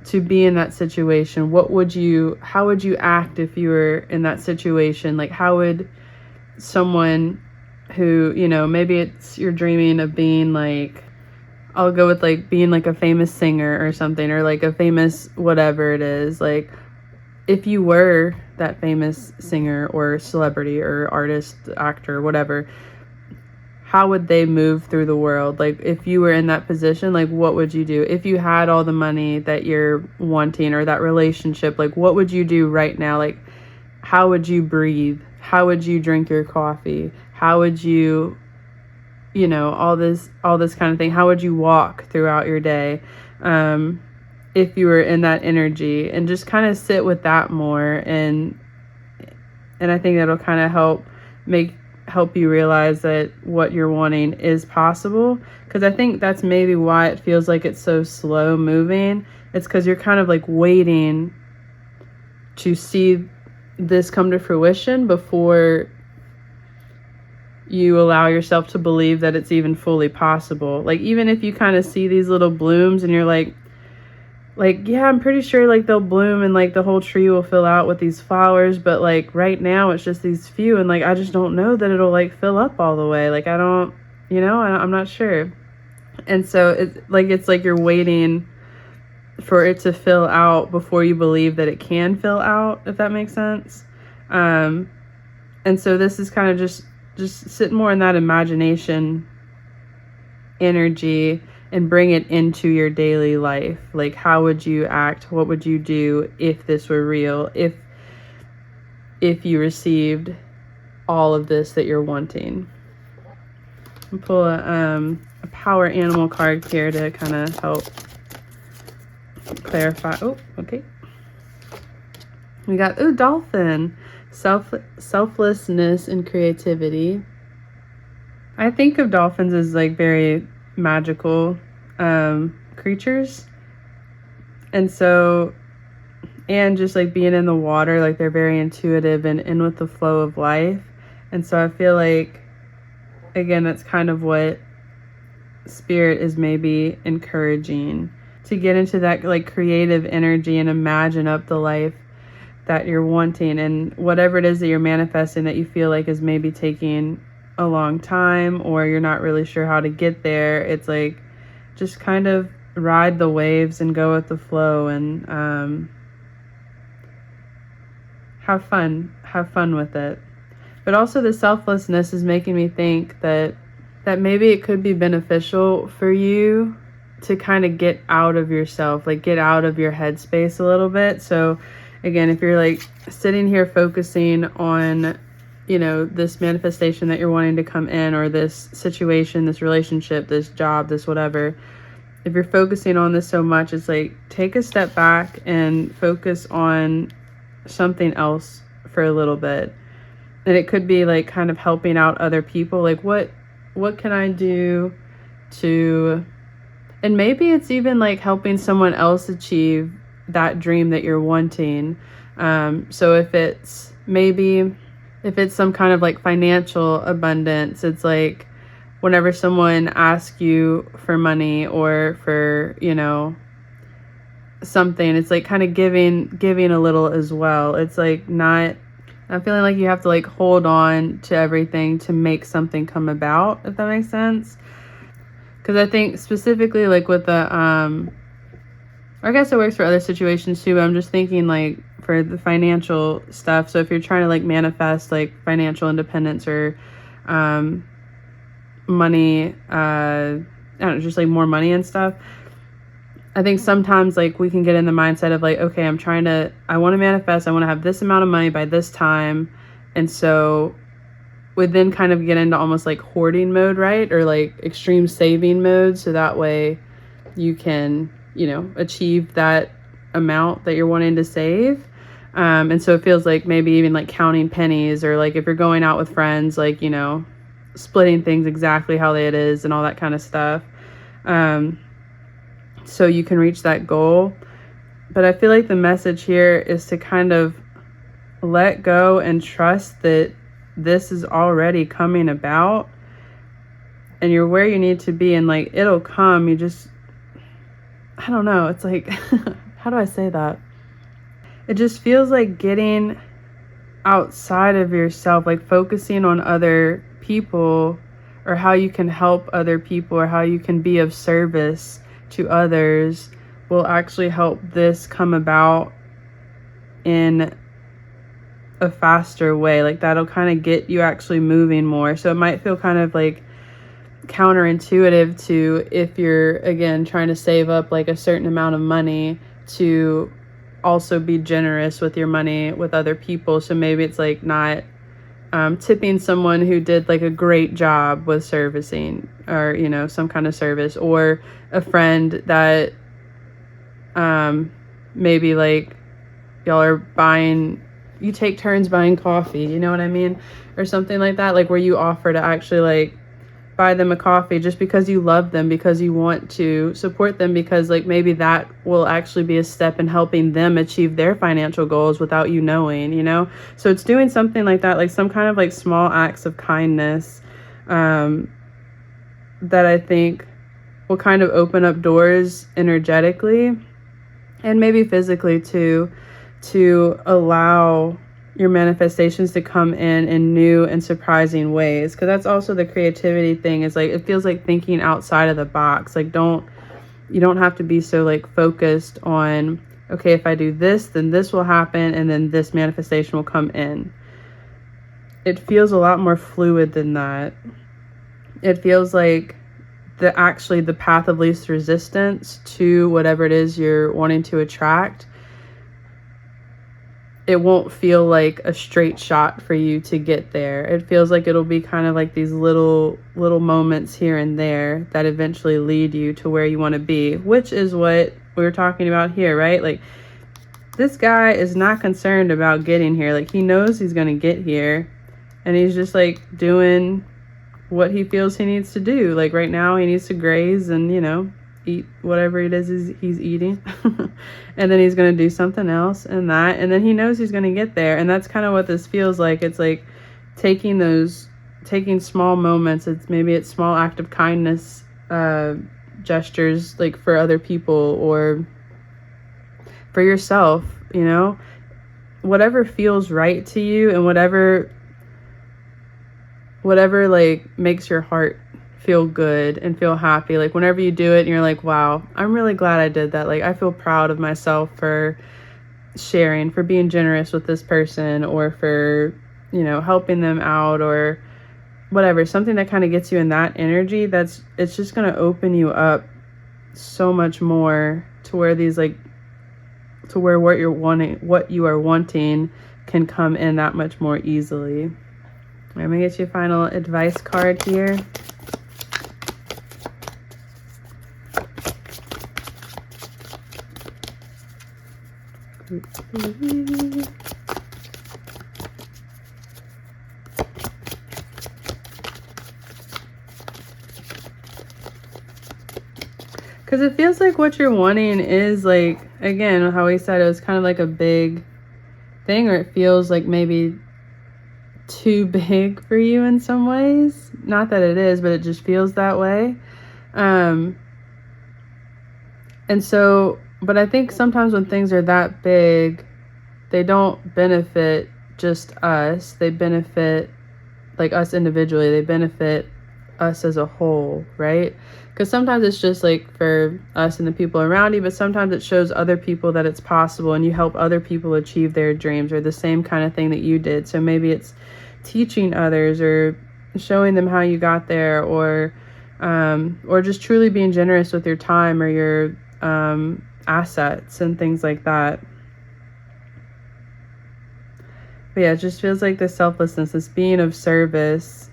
to be in that situation. How would you act if you were in that situation? Like how would someone who, you know, maybe it's you're dreaming of being like, I'll go with like being like a famous singer or something, or like a famous whatever it is. Like if you were that famous singer or celebrity or artist, actor, whatever, how would they move through the world? Like if you were in that position, like what would you do? If you had all the money that you're wanting, or that relationship, like what would you do right now? Like how would you breathe? How would you drink your coffee? How would you, you know, all this kind of thing? How would you walk throughout your day? If you were in that energy, and just kind of sit with that more, and And I think that'll kind of help you realize that what you're wanting is possible. Because I think that's maybe why it feels like it's so slow moving. It's because you're kind of like waiting to see this come to fruition before you allow yourself to believe that it's even fully possible. Like, even if you kind of see these little blooms and you're like, yeah, I'm pretty sure like they'll bloom and like the whole tree will fill out with these flowers, but like right now it's just these few, and like I just don't know that it'll like fill up all the way. Like I don't, I'm not sure. And so it's like you're waiting for it to fill out before you believe that it can fill out, if that makes sense. And so this is kind of just sit more in that imagination energy and bring it into your daily life. Like, how would you act? What would you do if this were real? If you received all of this that you're wanting. I'll pull a power animal card here to kind of help clarify. Oh, okay. We got dolphin. Selflessness and creativity. I think of dolphins as like very magical creatures, and just like being in the water, like they're very intuitive and in with the flow of life. And so I feel like, again, that's kind of what spirit is maybe encouraging, to get into that like creative energy and imagine up the life that you're wanting, and whatever it is that you're manifesting that you feel like is maybe taking a long time, or you're not really sure how to get there. It's like, just kind of ride the waves and go with the flow, and have fun with it. But also the selflessness is making me think that maybe it could be beneficial for you to kind of get out of yourself, like get out of your headspace a little bit. So again, if you're like sitting here focusing on, this manifestation that you're wanting to come in, or this situation, this relationship, this job, this whatever, if you're focusing on this so much, it's like, take a step back and focus on something else for a little bit. And it could be like kind of helping out other people. Like, what can I do to, and maybe it's even like helping someone else achieve that dream that you're wanting. So if it's some kind of like financial abundance, it's like whenever someone asks you for money or for, something, it's like kind of giving a little as well. It's like not feeling like you have to like hold on to everything to make something come about, if that makes sense. Because I think specifically like with the I guess it works for other situations too, but I'm just thinking like for the financial stuff. So if you're trying to like manifest like financial independence or money, I don't know, just like more money and stuff, I think sometimes like we can get in the mindset of like, okay, I want to manifest, I want to have this amount of money by this time. And so we then kind of get into almost like hoarding mode, right? Or like extreme saving mode. So that way you can, achieve that amount that you're wanting to save. And so it feels like maybe even like counting pennies, or like if you're going out with friends, like, splitting things exactly how it is and all that kind of stuff. So you can reach that goal. But I feel like the message here is to kind of let go and trust that this is already coming about and you're where you need to be, and like it'll come. You just, I don't know, it's like how do I say that? It just feels like getting outside of yourself, like focusing on other people, or how you can help other people, or how you can be of service to others, will actually help this come about in a faster way. Like that'll kind of get you actually moving more. So it might feel kind of like counterintuitive to, if you're again trying to save up like a certain amount of money, to also be generous with your money with other people. So maybe it's like not tipping someone who did like a great job with servicing, or some kind of service, or a friend that maybe like y'all are buying you take turns buying coffee, you know what I mean? Or something like that, like where you offer to actually like buy them a coffee just because you love them, because you want to support them, because like maybe that will actually be a step in helping them achieve their financial goals without you knowing, you know? So it's doing something like that, like some kind of like small acts of kindness that I think will kind of open up doors energetically and maybe physically too, to allow your manifestations to come in new and surprising ways. Because that's also the creativity thing, is like it feels like thinking outside of the box. Like you don't have to be so like focused on, okay, if I do this, then this will happen, and then this manifestation will come in. It feels a lot more fluid than that. It feels like the path of least resistance to whatever it is you're wanting to attract. It won't feel like a straight shot for you to get there. It feels like it'll be kind of like these little moments here and there that eventually lead you to where you want to be, which is what we were talking about here, right? Like, this guy is not concerned about getting here. Like, he knows he's going to get here, and he's just like doing what he feels he needs to do. Like right now he needs to graze and, you know, eat whatever it is he's eating. And then he's going to do something else and that, and then he knows he's going to get there. And that's kind of what this feels like. It's like taking small moments. It's small act of kindness gestures, like for other people or for yourself, you know, whatever feels right to you, and whatever like makes your heart feel good and feel happy. Like whenever you do it and you're like, wow, I'm really glad I did that. Like I feel proud of myself for sharing, for being generous with this person, or for, you know, helping them out, or whatever, something that kind of gets you in that energy. It's just going to open you up so much more to where what you are wanting can come in that much more easily. I'm going to get you a final advice card here. Because it feels like what you're wanting is like, again, how we said, it was kind of like a big thing, or it feels like maybe too big for you in some ways. Not that it is, but it just feels that way. And so, but I think sometimes when things are that big, they don't benefit just us. They benefit like us individually. They benefit us as a whole, right? Because sometimes it's just like for us and the people around you, but sometimes it shows other people that it's possible, and you help other people achieve their dreams, or the same kind of thing that you did. So maybe it's teaching others, or showing them how you got there, or just truly being generous with your time or your assets and things like that. But yeah, it just feels like this selflessness, this being of service,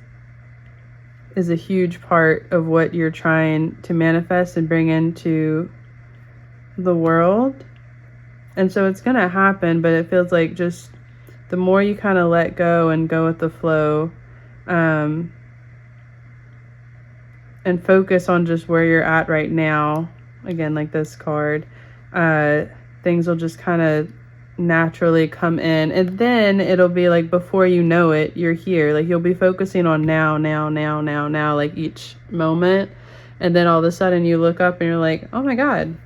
is a huge part of what you're trying to manifest and bring into the world. And so it's gonna happen, but it feels like just the more you kind of let go and go with the flow, and focus on just where you're at right now, again, like this card, things will just kind of naturally come in. And then it'll be like, before you know it, you're here. Like you'll be focusing on now, like each moment. And then all of a sudden you look up and you're like, oh my God,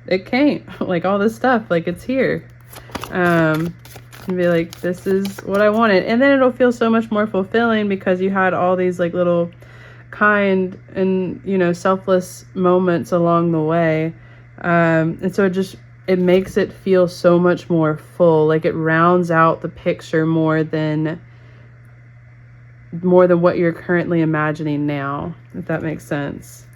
it came. Like all this stuff, like it's here. And be like, this is what I wanted. And then it'll feel so much more fulfilling, because you had all these like little kind and, you know, selfless moments along the way. And so it makes it feel so much more full. Like it rounds out the picture more than what you're currently imagining now, if that makes sense.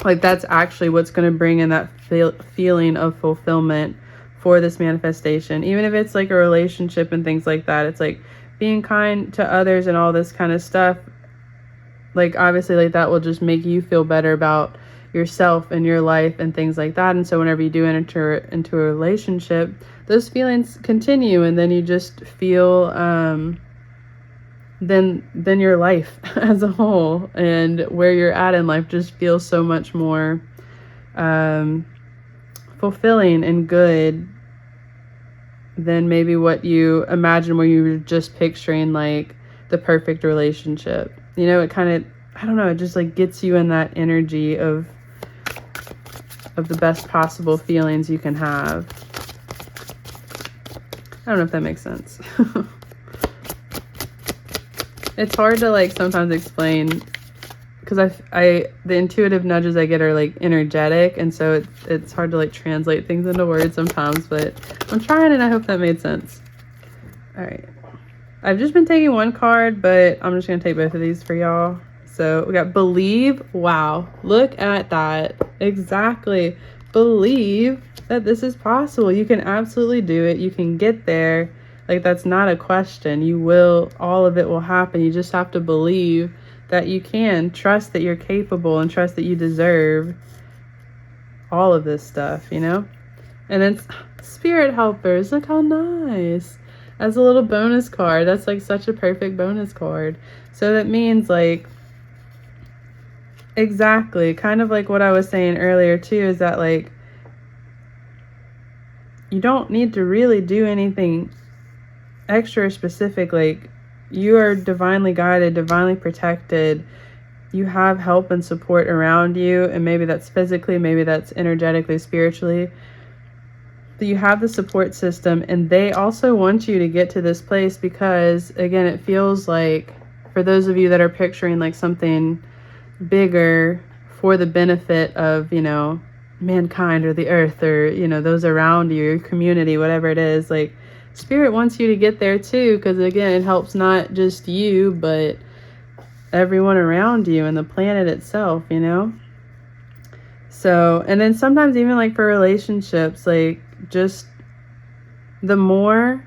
Like that's actually what's going to bring in that feeling of fulfillment for this manifestation. Even if it's like a relationship and things like that, it's like being kind to others and all this kind of stuff. Like obviously, like that will just make you feel better about yourself and your life and things like that. And so whenever you do enter into a relationship, those feelings continue, and then you just feel then your life as a whole and where you're at in life just feels so much more fulfilling and good than maybe what you imagine when you were just picturing like the perfect relationship. You know, it kind of, I don't know, it just like gets you in that energy of the best possible feelings you can have. I don't know if that makes sense. It's hard to like sometimes explain, because I the intuitive nudges I get are like energetic, and so it's hard to like translate things into words sometimes, but I'm trying, and I hope that made sense. All right, I've just been taking one card, but I'm just gonna take both of these for y'all. So we got believe. Wow, look at that. Exactly. Believe that this is possible. You can absolutely do it. You can get there. Like, that's not a question. You will, all of it will happen. You just have to believe that you can. Trust that you're capable, and trust that you deserve all of this stuff, you know? And then spirit helpers. Look how nice. As a little bonus card. That's like such a perfect bonus card. So that means like, exactly, kind of like what I was saying earlier too, is that like you don't need to really do anything extra specific. Like, you are divinely guided, divinely protected. You have help and support around you, and maybe that's physically, maybe that's energetically, spiritually. But you have the support system, and they also want you to get to this place because, again, it feels like, for those of you that are picturing like something bigger for the benefit of, you know, mankind or the earth, or, you know, those around you, your community, whatever it is, like spirit wants you to get there too, because again, it helps not just you but everyone around you and the planet itself, you know. So, and then sometimes even like for relationships, like just the more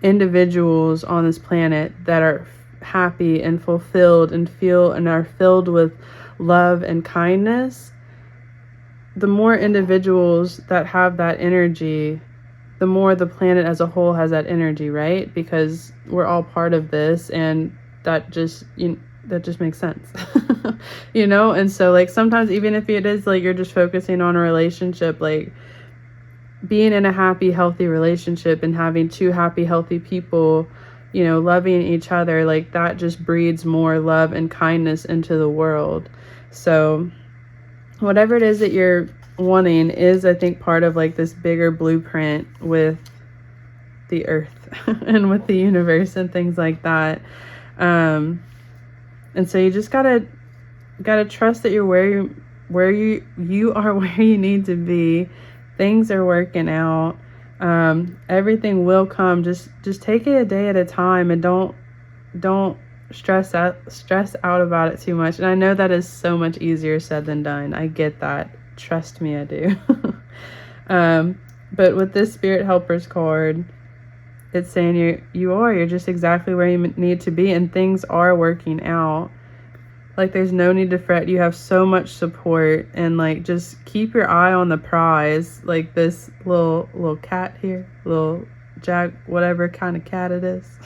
individuals on this planet that are happy and fulfilled and feel and are filled with love and kindness, the more individuals that have that energy, the more the planet as a whole has that energy, right? Because we're all part of this, and that just, you know, that just makes sense. You know. And so like sometimes even if it is like you're just focusing on a relationship, like being in a happy, healthy relationship and having two happy, healthy people, you know, loving each other, like that just breeds more love and kindness into the world. So whatever it is that you're wanting is, I think, part of like this bigger blueprint with the earth and with the universe and things like that. And so you just gotta trust that you're where you are where you need to be. Things are working out. Everything will come. Just take it a day at a time, and don't stress out about it too much. And I know that is so much easier said than done. I get that. Trust me, I do. But with this Spirit Helpers card, it's saying you're just exactly where you need to be, and things are working out. Like, there's no need to fret. You have so much support, and like, just keep your eye on the prize. Like this little cat here, little whatever kind of cat it is.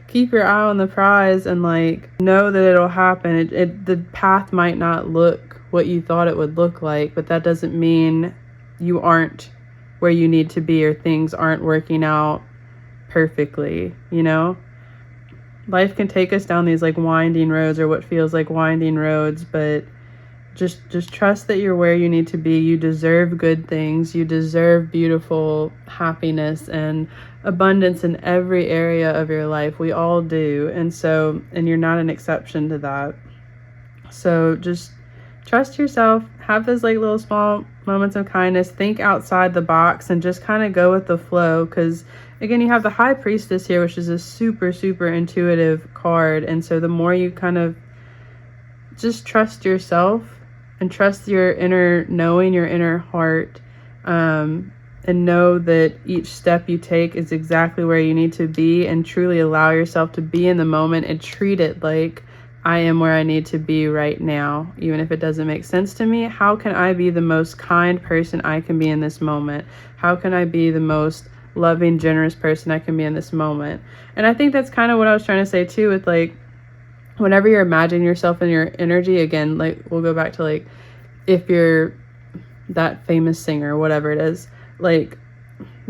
Keep your eye on the prize, and like, know that it'll happen. The path might not look what you thought it would look like, but that doesn't mean you aren't where you need to be, or things aren't working out perfectly, you know? Life can take us down these like winding roads, or what feels like winding roads, but just trust that you're where you need to be. You deserve good things. You deserve beautiful happiness and abundance in every area of your life. We all do. And you're not an exception to that. So just trust yourself. Have those like little small moments of kindness. Think outside the box and just kind of go with the flow. Because again, you have the High Priestess here, which is a super, super intuitive card. And so the more you kind of just trust yourself and trust your inner knowing, your inner heart, and know that each step you take is exactly where you need to be, and truly allow yourself to be in the moment and treat it like I am where I need to be right now, even if it doesn't make sense to me. How can I be the most kind person I can be in this moment? How can I be the most loving, generous person I can be in this moment? And I think that's kind of what I was trying to say too, with like, whenever you're imagining yourself in your energy, again, like we'll go back to like, if you're that famous singer, whatever it is, like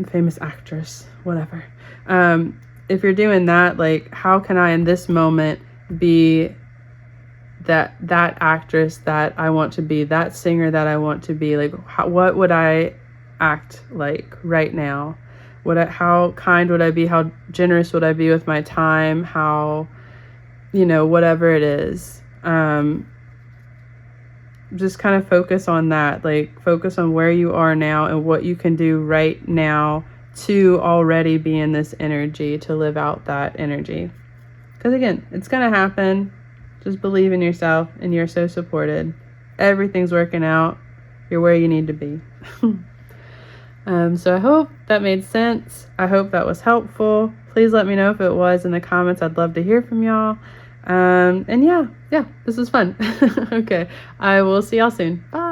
famous actress, whatever. If you're doing that, like, how can I in this moment be that actress that I want to be, that singer that I want to be? Like, what would I act like right now? How kind would I be? How generous would I be with my time? How, whatever it is. Just kind of focus on that. Like, focus on where you are now and what you can do right now to already be in this energy, to live out that energy. Because again, it's going to happen. Just believe in yourself, and you're so supported. Everything's working out. You're where you need to be. So I hope that made sense. I hope that was helpful. Please let me know if it was in the comments. I'd love to hear from y'all. And yeah, this was fun. Okay, I will see y'all soon. Bye.